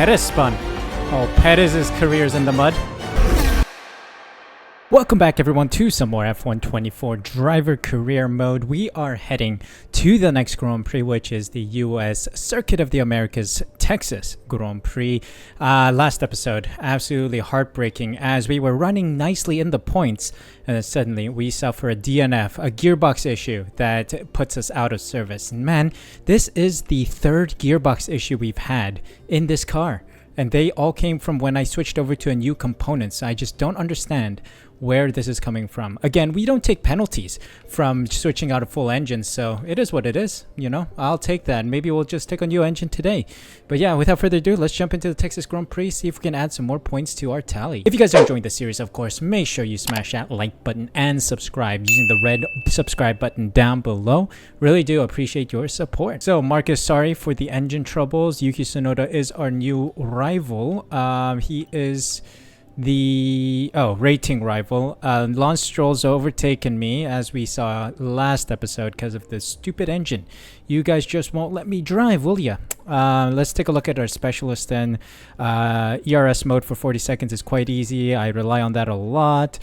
Perez spun. Oh, Perez's career's in the mud. Welcome back everyone to some more F124 driver career mode. We are heading to the next Grand Prix, which is the US Circuit of the Americas Texas Grand Prix. Last episode, absolutely heartbreaking as we were running nicely in the points and then suddenly we suffer a DNF, a gearbox issue that puts us out of service. And man, this is the third gearbox issue we've had in this car. And they all came from when I switched over to a new component. So I just don't understand where this is coming from. Again, we don't take penalties from switching out a full engine, so it is what it is, you know. I'll take that. Maybe we'll just take a new engine today. But yeah, without further ado, let's jump into the Texas Grand Prix, see if we can add some more points to our tally. If you guys are enjoying the series, of course, make sure you smash that like button and subscribe using the red subscribe button down below. Really do appreciate your support. So Marcus, sorry for the engine troubles. Yuki Tsunoda is our new rival. He is the rating rival. Lance Stroll's overtaken me as we saw last episode because of the stupid engine. You guys just won't let me drive, will ya? Let's take a look at our specialist then. ERS mode for 40 seconds is quite easy. I rely on that a lot.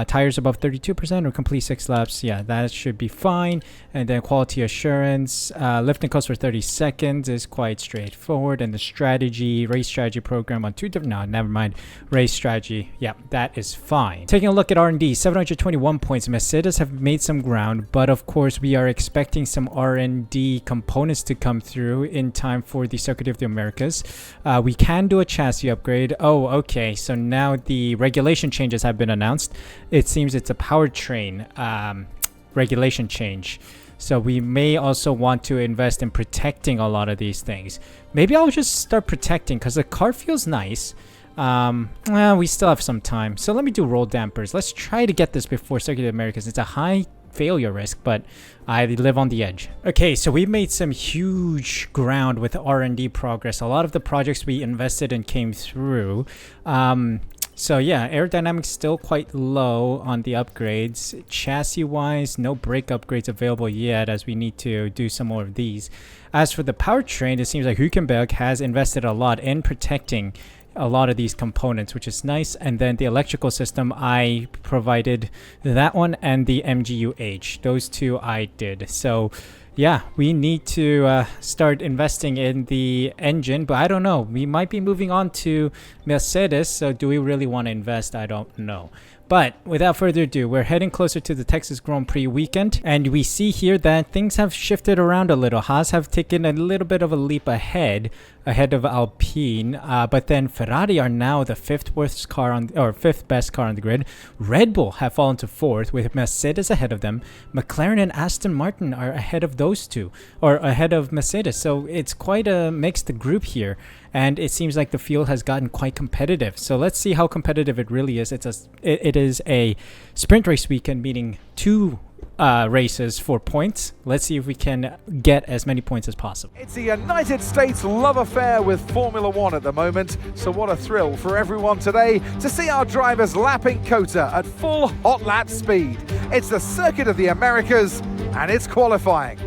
Tires above 32% or complete 6 laps. Yeah, that should be fine. And then quality assurance. Lift and coast for 30 seconds is quite straightforward. And the strategy, race strategy program on 2 different... No, never mind. Race strategy. Yeah, that is fine. Taking a look at R&D. 721 points. Mercedes have made some ground. But of course, we are expecting some R&D components to come through in time for the Circuit of the Americas. We can do a chassis upgrade. Oh, okay. So now the regulation changes have been announced. It seems it's a powertrain regulation change. So we may also want to invest in protecting a lot of these things. Maybe I'll just start protecting because the car feels nice. We still have some time. So let me do roll dampers. Let's try to get this before Circuit of the Americas. It's a high failure risk, but I live on the edge. Okay, so we've made some huge ground with R&D progress. A lot of the projects we invested in came through. So yeah, aerodynamics still quite low on the upgrades. Chassis wise, no brake upgrades available yet as we need to do some more of these. As for the powertrain, it seems like Hülkenberg has invested a lot in protecting a lot of these components, which is nice. And then the electrical system, I provided that one, and the MGUH, those two I did. So yeah, we need to start investing in the engine, but I don't know, we might be moving on to Mercedes, so do we really want to invest? I don't know. But without further ado, we're heading closer to the Texas Grand Prix weekend, and we see here that things have shifted around a little. Haas have taken a little bit of a leap ahead of Alpine, but then Ferrari are now the fifth best car on the grid. Red Bull have fallen to fourth with Mercedes ahead of them. McLaren and Aston Martin are ahead of those two, or ahead of Mercedes. So it's quite a mixed group here. And it seems like the field has gotten quite competitive. So let's see how competitive it really is. It is a sprint race weekend, meaning 2 races for points. Let's see if we can get as many points as possible. It's a United States love affair with Formula One at the moment. So what a thrill for everyone today to see our drivers lapping COTA at full hot lap speed. It's the Circuit of the Americas and it's qualifying.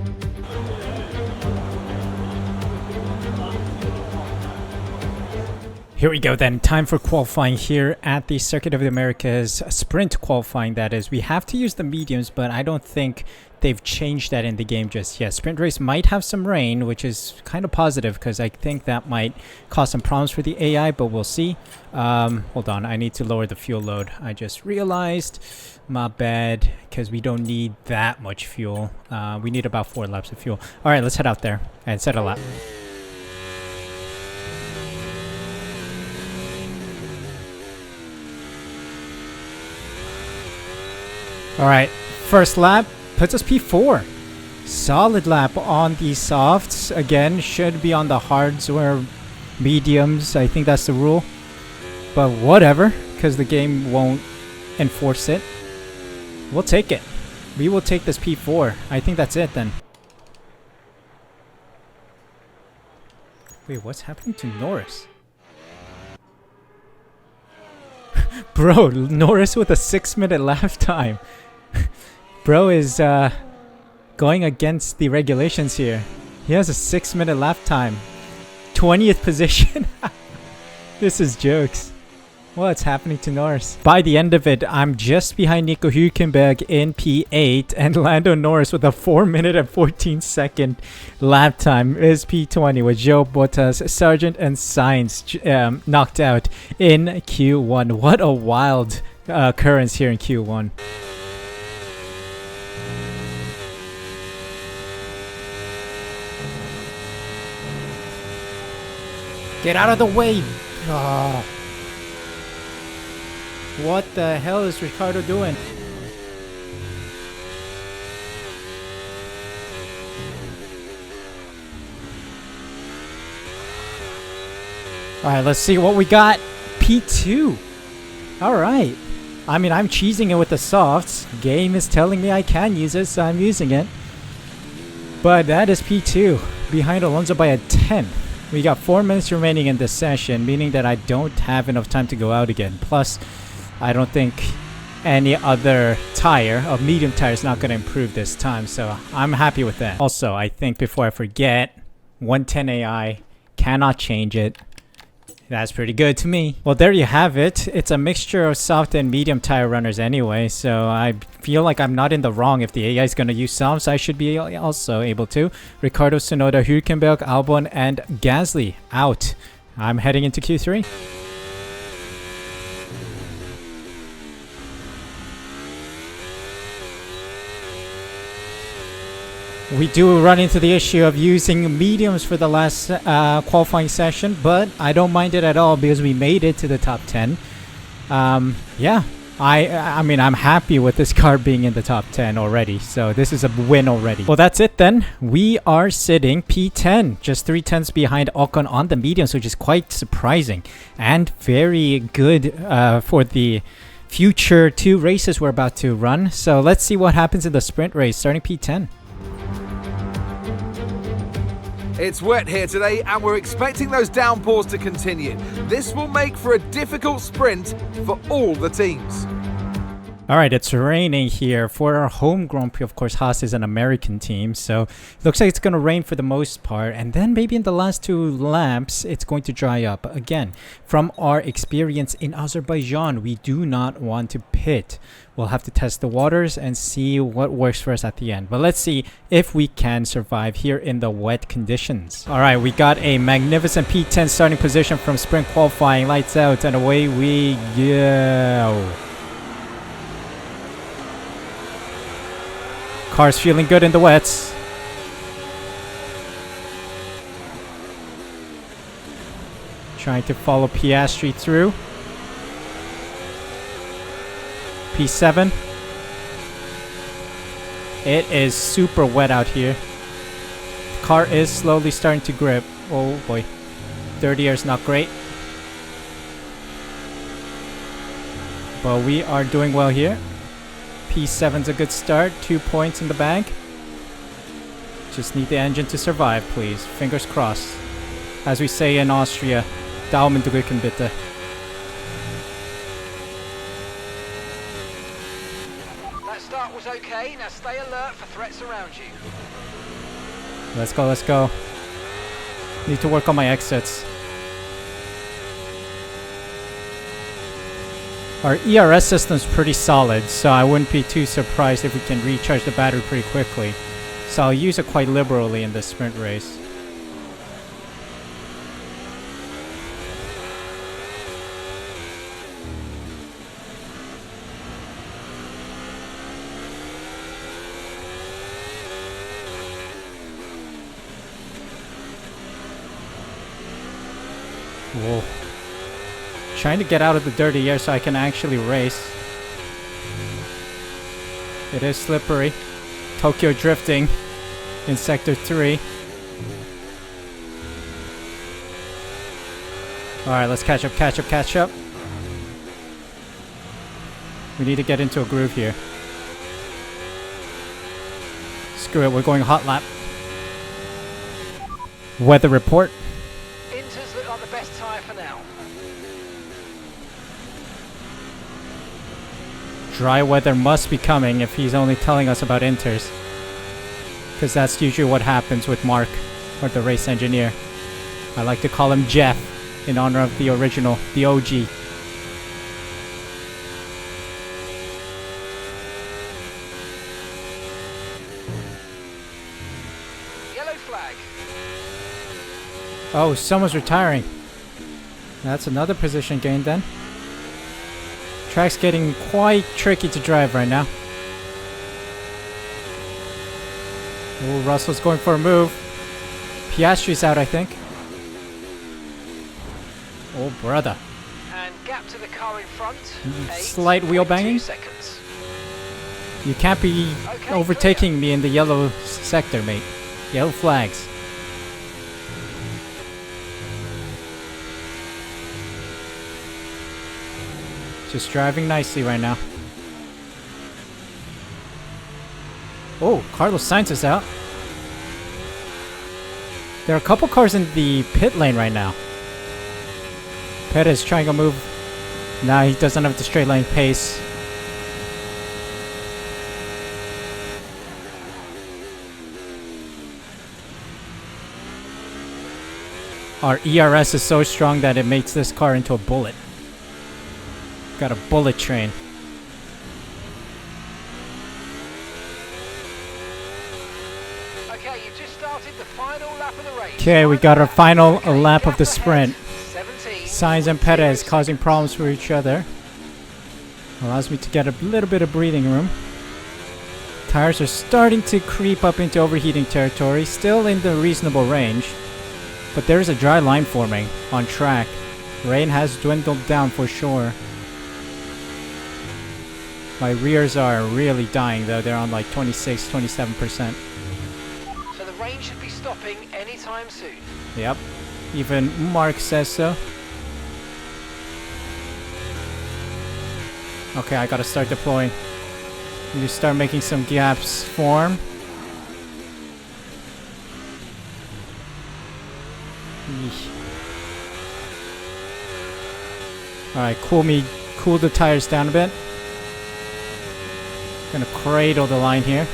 Here we go then, time for qualifying here at the Circuit of the Americas, sprint qualifying that is. We have to use the mediums, but I don't think they've changed that in the game just yet. Sprint race might have some rain, which is kind of positive because I think that might cause some problems for the AI, but we'll see. Hold on, I need to lower the fuel load. I just realized, my bad, because we don't need that much fuel. We need about 4 laps of fuel. All right, let's head out there and set a lap. Alright, first lap puts us P4. Solid lap on the softs. Again, should be on the hards or mediums. I think that's the rule. But whatever, because the game won't enforce it. We'll take it. We will take this P4. I think that's it then. Wait, what's happening to Norris? Bro, Norris with a 6-minute lap time. Bro is going against the regulations here. He has a 6-minute lap time. 20th position. This is jokes. What's happening to Norris? By the end of it, I'm just behind Nico Hülkenberg in P8, and Lando Norris with a 4-minute and 14-second lap time is P20 with Joe Bottas, Sargent, and Sainz knocked out in Q1. What a wild occurrence here in Q1. Get out of the way! Oh. What the hell is Ricardo doing? Alright, let's see what we got. P2. Alright. I mean, I'm cheesing it with the softs. Game is telling me I can use it, so I'm using it. But that is P2. Behind Alonso by a 10. We got 4 minutes remaining in this session, meaning that I don't have enough time to go out again. Plus, I don't think any other tire, a medium tire, is not going to improve this time, so I'm happy with that. Also, I think before I forget, 110 AI, cannot change it. That's pretty good to me. Well, there you have it. It's a mixture of soft and medium tire runners anyway, so I feel like I'm not in the wrong. If the AI is going to use softs, I should be also able to. Ricardo, Tsunoda, Hülkenberg, Albon, and Gasly out. I'm heading into Q3. We do run into the issue of using mediums for the last qualifying session, but I don't mind it at all because we made it to the top 10. Yeah, I mean, I'm happy with this car being in the top 10 already, so this is a win already. Well, that's it then. We are sitting P10, just 3/10 behind Ocon on the mediums, which is quite surprising and very good for the future 2 races we're about to run. So let's see what happens in the sprint race, starting P10. It's wet here today and we're expecting those downpours to continue. This will make for a difficult sprint for all the teams. Alright, it's raining here for our home Grand Prix. Of course, Haas is an American team, so it looks like it's going to rain for the most part. And then maybe in the last 2 laps, it's going to dry up. Again, from our experience in Azerbaijan, we do not want to pit. We'll have to test the waters and see what works for us at the end. But let's see if we can survive here in the wet conditions. Alright, we got a magnificent P10 starting position from sprint qualifying. Lights out and away we go. Car's feeling good in the wets. Trying to follow Piastri through. P7. It is super wet out here. The car is slowly starting to grip. Oh boy. Dirty air is not great. But we are doing well here. P7's a good start. 2 points in the bank. Just need the engine to survive, please. Fingers crossed. As we say in Austria, Daumen drücken bitte. That start was okay. Now stay alert for threats around you. Let's go, let's go. Need to work on my exits. Our ERS system's pretty solid, so I wouldn't be too surprised if we can recharge the battery pretty quickly. So I'll use it quite liberally in this sprint race. Whoa. Trying to get out of the dirty air so I can actually race. It is slippery. Tokyo drifting in sector 3. Alright, let's catch up, catch up, catch up. We need to get into a groove here. Screw it, we're going hot lap. Weather report. Inters look like the best tyre for now. Dry weather must be coming if he's only telling us about inters. Because that's usually what happens with Mark, or the race engineer. I like to call him Jeff. in honor of the original, the OG. Yellow flag. Oh, someone's retiring. That's another position gain then. Track's getting quite tricky to drive right now. Oh, Russell's going for a move. Piastri's out, I think. Oh, brother. And gap to the car in front. Slight wheel 8.2 banging. seconds. You can't be Okay, overtaking me in the yellow sector, mate. Yellow flags. Just driving nicely right now. Oh, Carlos Sainz is out. There are a couple cars in the pit lane right now. Perez trying to move. Nah, he doesn't have the straight line pace. Our ERS is so strong that it makes this car into a bullet. Got a bullet train. Okay, you just started the final lap of the race. Okay, we got our final lap of the gap sprint. ahead, 17. Sainz and Perez causing problems for each other. Allows me to get a little bit of breathing room. Tires are starting to creep up into overheating territory, still in the reasonable range. But there's a dry line forming on track. Rain has dwindled down for sure. My rears are really dying though, they're on like 26-27%. So the rain should be stopping anytime soon. Yep, even Mark says so. Okay, I gotta start deploying. Need to start making some gaps form. Alright, cool the tires down a bit. Gonna cradle the line here.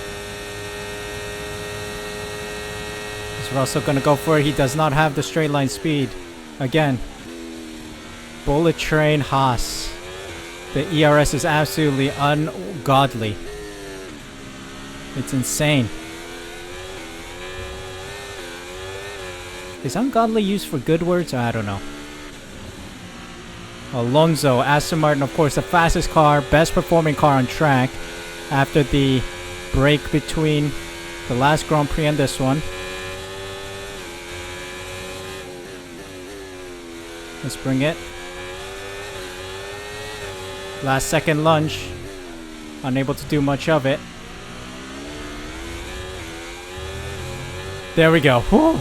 Is Russell gonna go for it? He does not have the straight line speed. Again. Bullet train Haas. The ERS is absolutely ungodly. It's insane. Is ungodly used for good words? I don't know. Alonso, Aston Martin, of course, the fastest car, best performing car on track after the break between the last Grand Prix and this one. Let's bring it. Last second lunge. Unable to do much of it. There we go. Whew.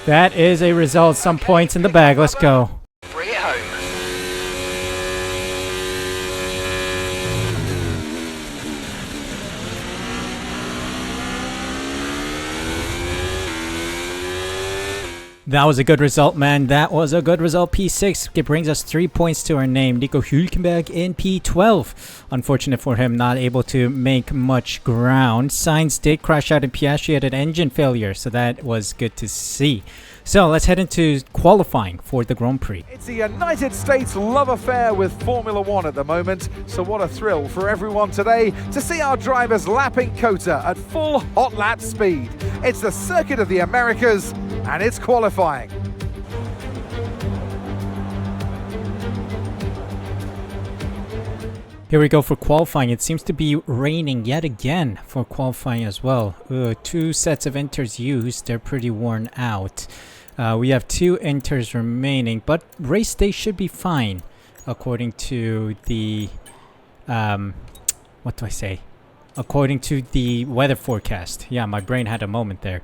That is a result. Some points in the bag. Let's go. Bring it home. That was a good result, man. That was a good result. P6. It brings us 3 points to our name. Nico Hülkenberg in P12. Unfortunate for him, not able to make much ground. Sainz did crash out in Piastri, had an engine failure, so that was good to see. So let's head into qualifying for the Grand Prix. It's a United States love affair with Formula One at the moment, so what a thrill for everyone today to see our drivers lapping COTA at full hot lap speed. It's the Circuit of the Americas, and it's qualifying. Here we go for qualifying. It seems to be raining yet again for qualifying as well. 2 sets of inters used. They're pretty worn out. We have 2 inters remaining, but race day should be fine according to the what do I say? According to the weather forecast. Yeah, my brain had a moment there.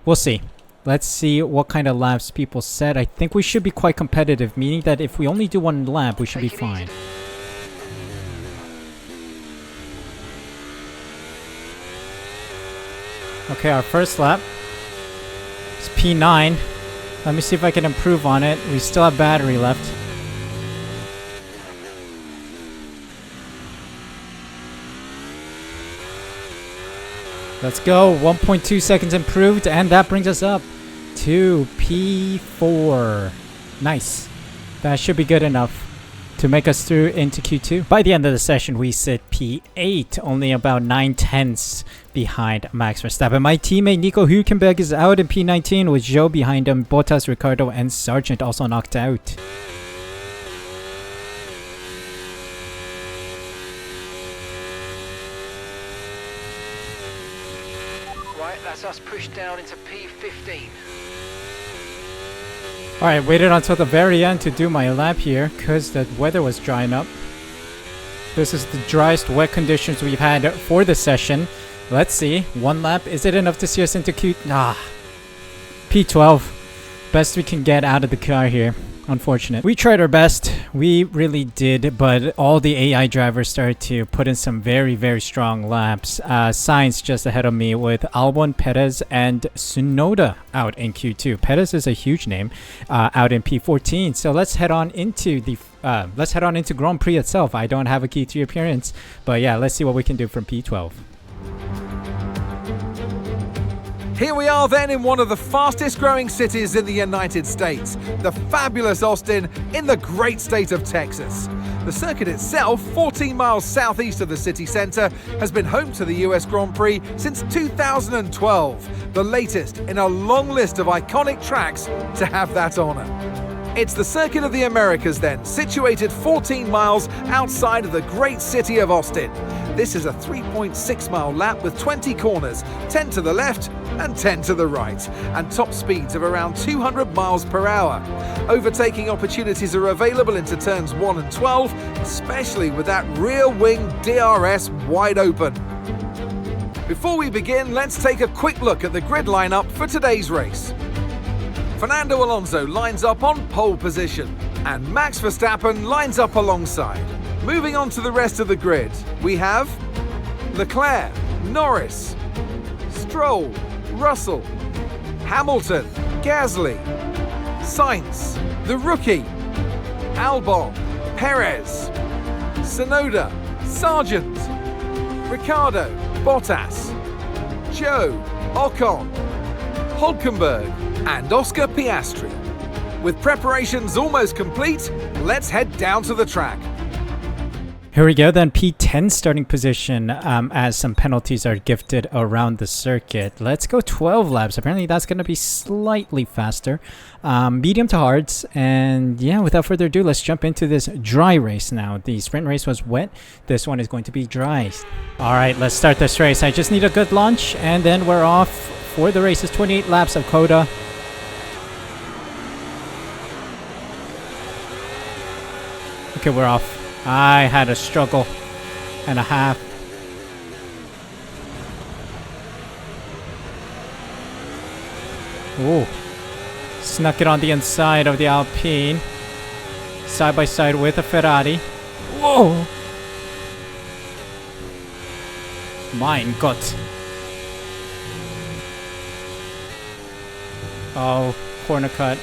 We'll see. Let's see what kind of laps people said. I think we should be quite competitive, meaning that if we only do 1 lap, we should be fine. Okay, our first lap is P9. Let me see if I can improve on it. We still have battery left. Let's go. 1.2 seconds improved, and that brings us up to P4. Nice. That should be good enough to make us through into Q2. By the end of the session, we sit P8, only about 9/10ths behind Max Verstappen. My teammate Nico Hülkenberg is out in P19 with Zhou behind him. Bottas, Ricardo, and Sargent also knocked out. Right, that's us pushed down into P15. Alright, waited until the very end to do my lap here because the weather was drying up. This is the driest wet conditions we've had for the session. Let's see. One lap. Is it enough to see us into P12. Best we can get out of the car here. Unfortunate. We tried our best. We really did, but all the AI drivers started to put in some very, very strong laps. Sainz just ahead of me with Albon, Perez, and Tsunoda out in Q2. Perez is a huge name out in P14. So let's head on into the Grand Prix itself. I don't have a Q3 appearance, but yeah, let's see what we can do from P12. Here we are then in one of the fastest growing cities in the United States, the fabulous Austin in the great state of Texas. The circuit itself, 14 miles southeast of the city centre, has been home to the US Grand Prix since 2012, the latest in a long list of iconic tracks to have that honour. It's the Circuit of the Americas then, situated 14 miles outside of the great city of Austin. This is a 3.6 mile lap with 20 corners, 10 to the left and 10 to the right, and top speeds of around 200 miles per hour. Overtaking opportunities are available into turns 1 and 12, especially with that rear wing DRS wide open. Before we begin, let's take a quick look at the grid lineup for today's race. Fernando Alonso lines up on pole position, and Max Verstappen lines up alongside. Moving on to the rest of the grid, we have Leclerc, Norris, Stroll, Russell, Hamilton, Gasly, Sainz, the rookie, Albon, Perez, Tsunoda, Sargent, Ricardo, Bottas, Zhou, Ocon, Hülkenberg, and Oscar Piastri. With preparations almost complete, let's head down to the track. Here we go then, P10 starting position as some penalties are gifted around the circuit. Let's go 12 laps. Apparently that's going to be slightly faster. Medium to hards. And yeah, without further ado, let's jump into this dry race now. The sprint race was wet. This one is going to be dry. All right, let's start this race. I just need a good launch and then we're off for the race. It's 28 laps of Coda. Okay, we're off. I had a struggle and a half. Ooh. Snuck it on the inside of the Alpine. Side by side with a Ferrari. Whoa! Mein Gott. Oh, corner cut.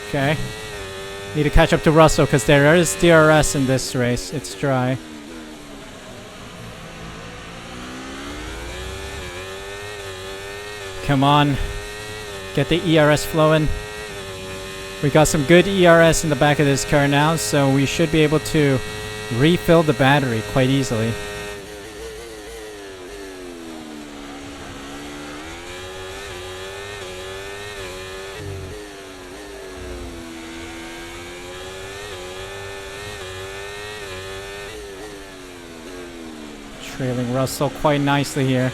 Okay. Need to catch up to Russell because there is DRS in this race. It's dry. Come on. Get the ERS flowing. We got some good ERS in the back of this car now, so we should be able to refill the battery quite easily. Trailing Russell quite nicely here.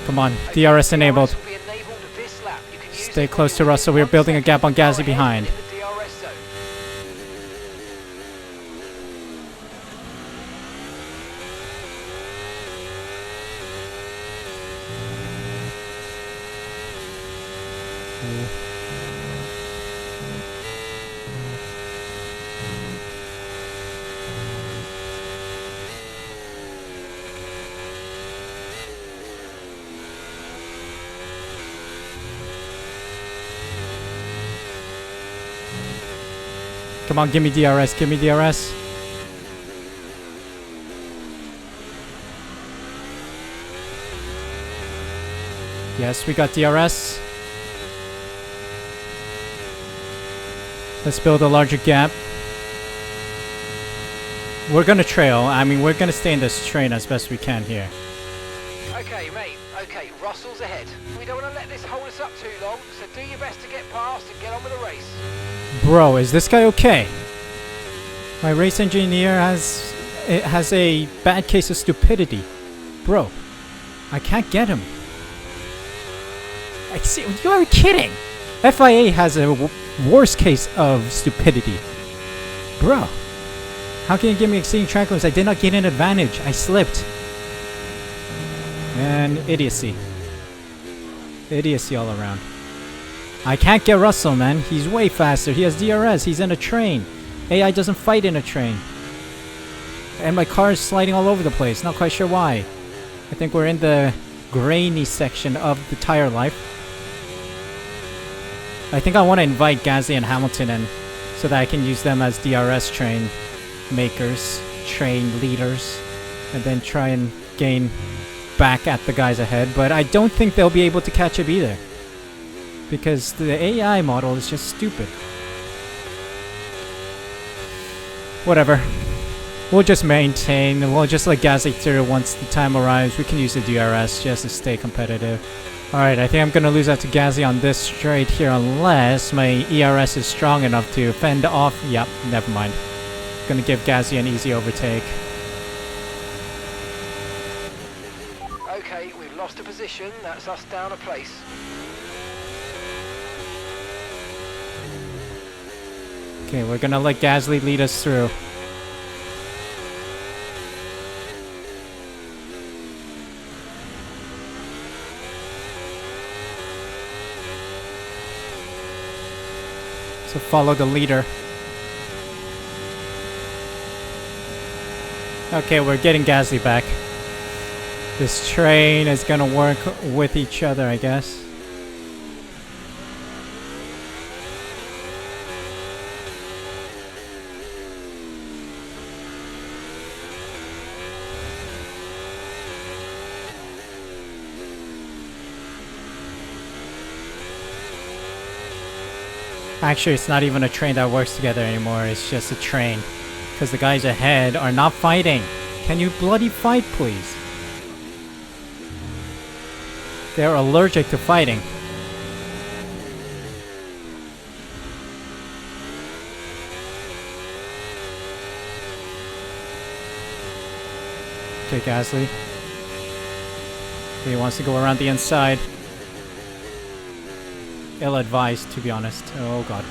Come on, DRS enabled. Stay close to Russell. We're building a gap on Gasly behind. Come on, give me DRS, give me DRS. Yes, we got DRS. Let's build a larger gap. We're gonna trail. I mean, we're gonna stay in this train as best we can here. Okay, mate. Okay, Russell's ahead. We don't want to let this hold us up too long, so do your best to get past and get on with the race. Bro, is this guy okay? My race engineer has a bad case of stupidity. Bro, I can't get him. I see, you are kidding. FIA has a worse case of stupidity. Bro, how can you give me exceeding track limits? I did not get an advantage. I slipped. Man, idiocy. Idiocy all around. I can't get Russell, man. He's way faster. He has DRS. He's in a train. AI doesn't fight in a train. And my car is sliding all over the place. Not quite sure why. I think we're in the grainy section of the tire life. I think I want to invite Gasly and Hamilton in so that I can use them as DRS train makers, train leaders, and then try and gain back at the guys ahead. But I don't think they'll be able to catch up either, because the AI model is just stupid. Whatever. We'll just maintain. We'll just let Gasly through once the time arrives. We can use the DRS just to stay competitive. Alright, I think I'm going to lose out to Gasly on this straight here unless my ERS is strong enough to fend off. Yep, never mind. Going to give Gasly an easy overtake. Okay, we've lost a position. That's us down a place. Okay, we're going to let Gasly lead us through. So follow the leader. Okay, we're getting Gasly back. This train is gonna work with each other, I guess. Actually, it's not even a train that works together anymore. It's just a train. Because the guys ahead are not fighting. Can you bloody fight, please? They're allergic to fighting. Okay, Gasly. He wants to go around the inside. Ill-advised, to be honest. Oh god.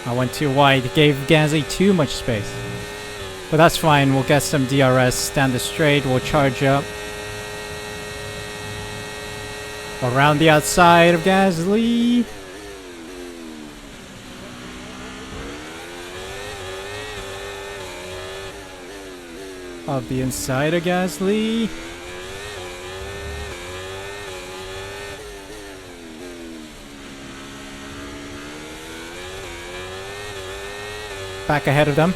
I went too wide. Gave Gasly too much space. But that's fine. We'll get some DRS. Stand the straight. We'll charge up. Around the outside of Gasly. Of the inside of Gasly. Back ahead of them.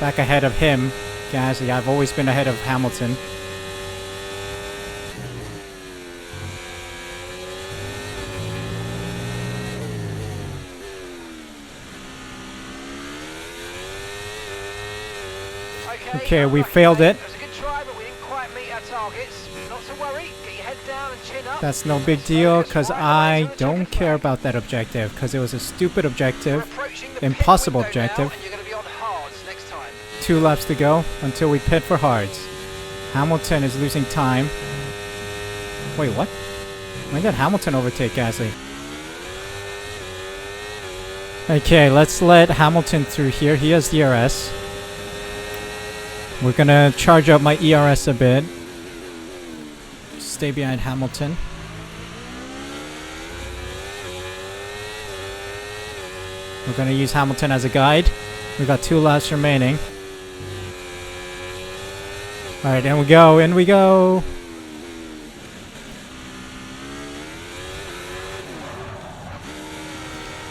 Back ahead of him. Gasly. I've always been ahead of Hamilton. Okay, we failed it. It was a good try, but we didn't quite meet our targets. Not to worry. Get your head down and chin up. That's no big deal, because I don't care about that objective, because it was a stupid objective. Impossible objective. And you're going to be on hards next time. 2 laps to go until we pit for hards. Hamilton is losing time. Wait, what? When did Hamilton overtake Gasly? Okay, let's let Hamilton through here. He has DRS. We're gonna charge up my ERS a bit. Stay behind Hamilton. We're gonna use Hamilton as a guide. We got 2 laps remaining. Alright, in we go, in we go!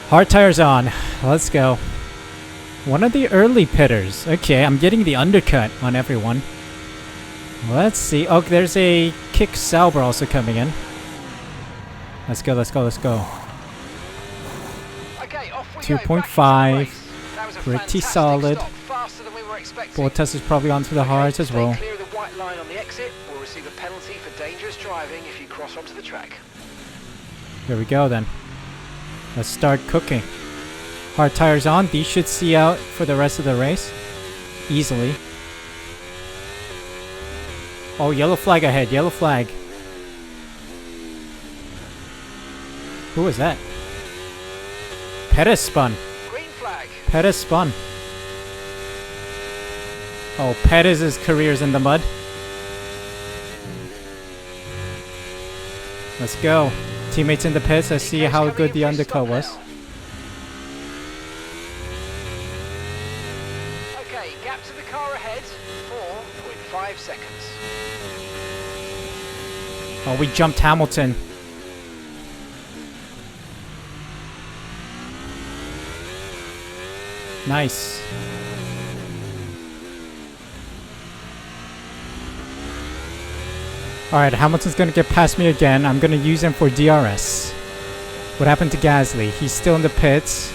Hard tires on. Let's go. One of the early pitters. Okay, I'm getting the undercut on everyone. Let's see. Oh, there's a kick Sauber also coming in. Let's go, let's go, let's go. Okay, off we 2.5. Pretty Pretty solid. Faster than we were expecting. Bottas is probably onto the hards as well. Clear of the white line on the exit. We'll receive a penalty for dangerous driving if you cross onto the track. Here we go then. Let's start cooking. Hard tires on. These should see out for the rest of the race. Easily. Oh, yellow flag ahead. Yellow flag. Who was that? Perez spun. Green flag. Perez spun. Oh, Perez's career's in the mud. Let's go. Teammates in the pits. Let's see how good the undercut was. Okay, gap to the car ahead. 4.5 seconds. Oh, we jumped Hamilton. Nice. Alright, Hamilton's gonna get past me again. I'm gonna use him for DRS. What happened to Gasly? He's still in the pits.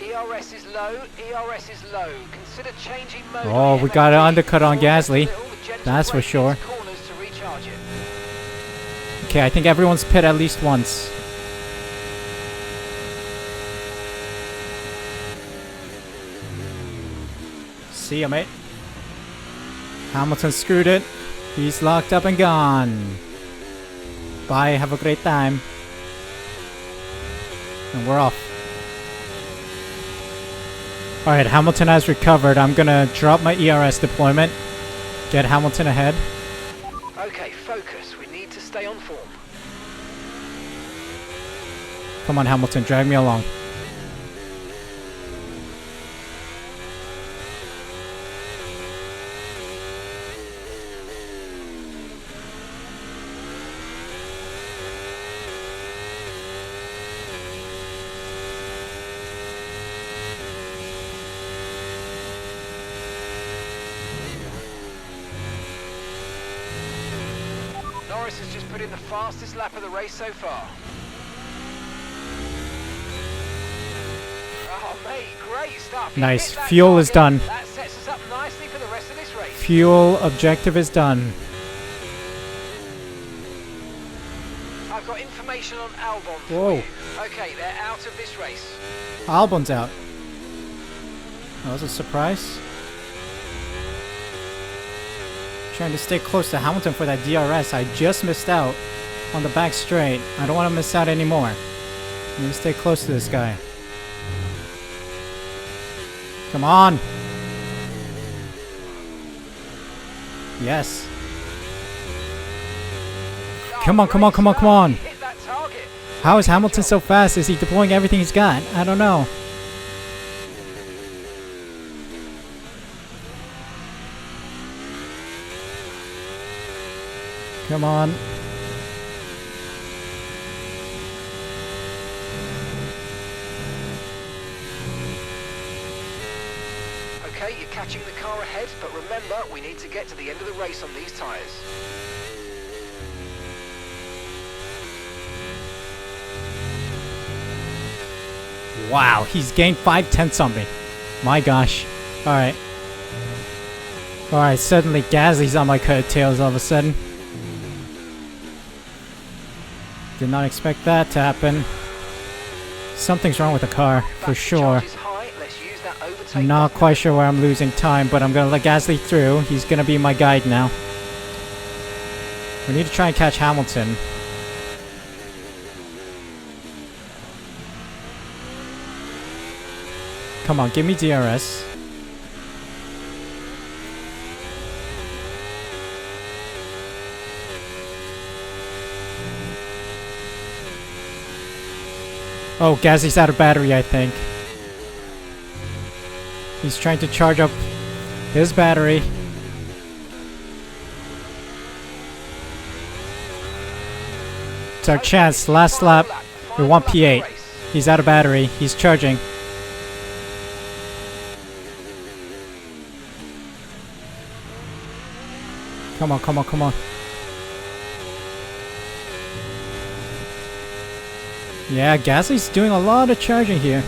ERS is low. ERS is low. Consider changing mode. Oh, we got an undercut on Gasly. That's for sure. Corners to recharge it. Okay, I think everyone's pit at least once. See ya, mate. Hamilton screwed it. He's locked up and gone. Bye, have a great time. And we're off. Alright, Hamilton has recovered. I'm gonna drop my ERS deployment. Get Hamilton ahead. Okay, focus. We need to stay on form. Come on, Hamilton, drag me along. Norris has just put in the fastest lap of the race so far. Oh, mate, great stuff. Nice. Fuel is done. That sets us up nicely for the rest of this race. Fuel objective is done. I've got information on Albon for Whoa. you. Okay, they're out of this race. Albon's out. That was a surprise. Trying to stay close to Hamilton for that DRS. I just missed out on the back straight. I don't want to miss out anymore. I'm going to stay close to this guy. Come on. Yes. Come on, come on, come on, come on. Hit that target. How is Hamilton so fast? Is he deploying everything he's got? I don't know. Come on. Okay, you're catching the car ahead, but remember, we need to get to the end of the race on these tyres. Wow, he's gained 5/10 on me. My gosh. Alright. Alright, suddenly Gasly's on my coattails all of a sudden. Did not expect that to happen. Something's wrong with the car, for sure. Not quite sure where I'm losing time, but I'm gonna let Gasly through. He's gonna be my guide now. We need to try and catch Hamilton. Come on, give me DRS. Oh, Gasly's out of battery, I think. He's trying to charge up his battery. It's our chance. Last lap. We want P8. He's out of battery. He's charging. Come on, come on, come on. Yeah, Gasly's doing a lot of charging here.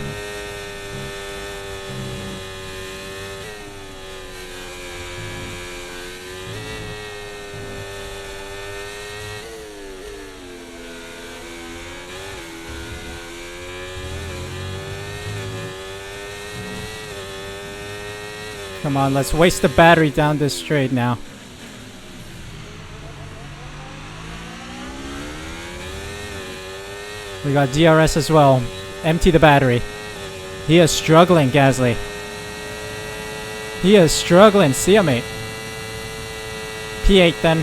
Come on, let's waste the battery down this straight now. We got DRS as well. Empty the battery. He is struggling, Gasly. He is struggling. See ya, mate. P8 then.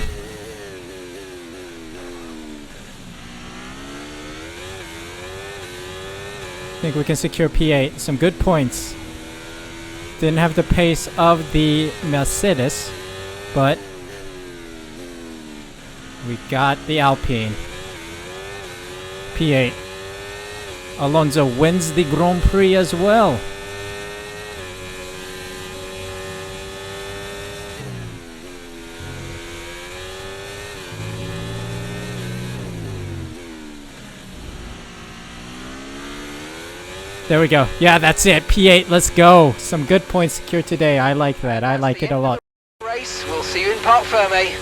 I think we can secure P8. Some good points. Didn't have the pace of the Mercedes, but we got the Alpine. P8. Alonso wins the Grand Prix as well. There we go. Yeah, that's it. P8, let's go. Some good points secured today. I like that. I like it a lot. Race. We'll see you in Parc Ferme.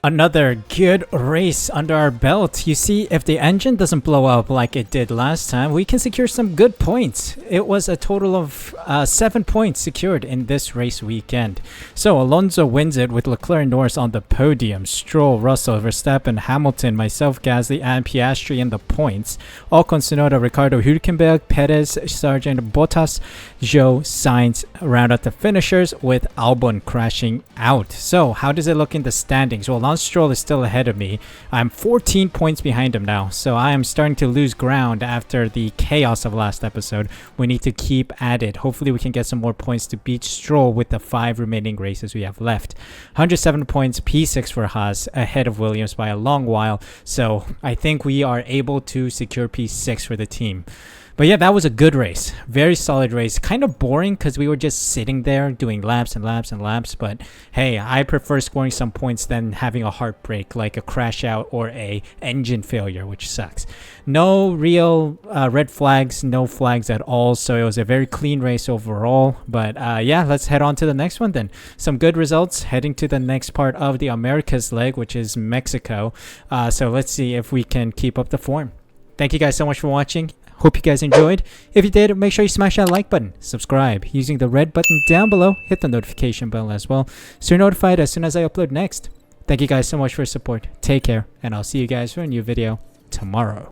Another good race under our belt. You see, if the engine doesn't blow up like it did last time, we can secure some good points. It was a total of 7 points secured in this race weekend. So Alonso wins it with Leclerc and Norris on the podium. Stroll, Russell, Verstappen, Hamilton, myself, Gasly, and Piastri in the points. Ocon, Tsunoda, Ricardo, Hülkenberg, Perez, Sargent, Bottas, Zhou, Sainz round out the finishers with Albon crashing out. So how does it look in the standings? Well, Lance Stroll is still ahead of me. I'm 14 points behind him now, so I am starting to lose ground after the chaos of last episode. We need to keep at it. Hopefully we can get some more points to beat Stroll with the 5 remaining races we have left. 107 points, P6 for Haas, ahead of Williams by a long while, so I think we are able to secure P6 for the team. But yeah, that was a good race. Very solid race. Kind of boring because we were just sitting there doing laps and laps and laps. But hey, I prefer scoring some points than having a heartbreak like a crash out or a engine failure, which sucks. No real red flags, no flags at all. So it was a very clean race overall. But yeah, let's head on to the next one then. Some good results heading to the next part of the Americas leg, which is Mexico. So let's see if we can keep up the form. Thank you guys so much for watching. Hope you guys enjoyed. If you did, make sure you smash that like button, subscribe using the red button down below, hit the notification bell as well so you're notified as soon as I upload next. Thank you guys so much for your support. Take care, and I'll see you guys for a new video tomorrow.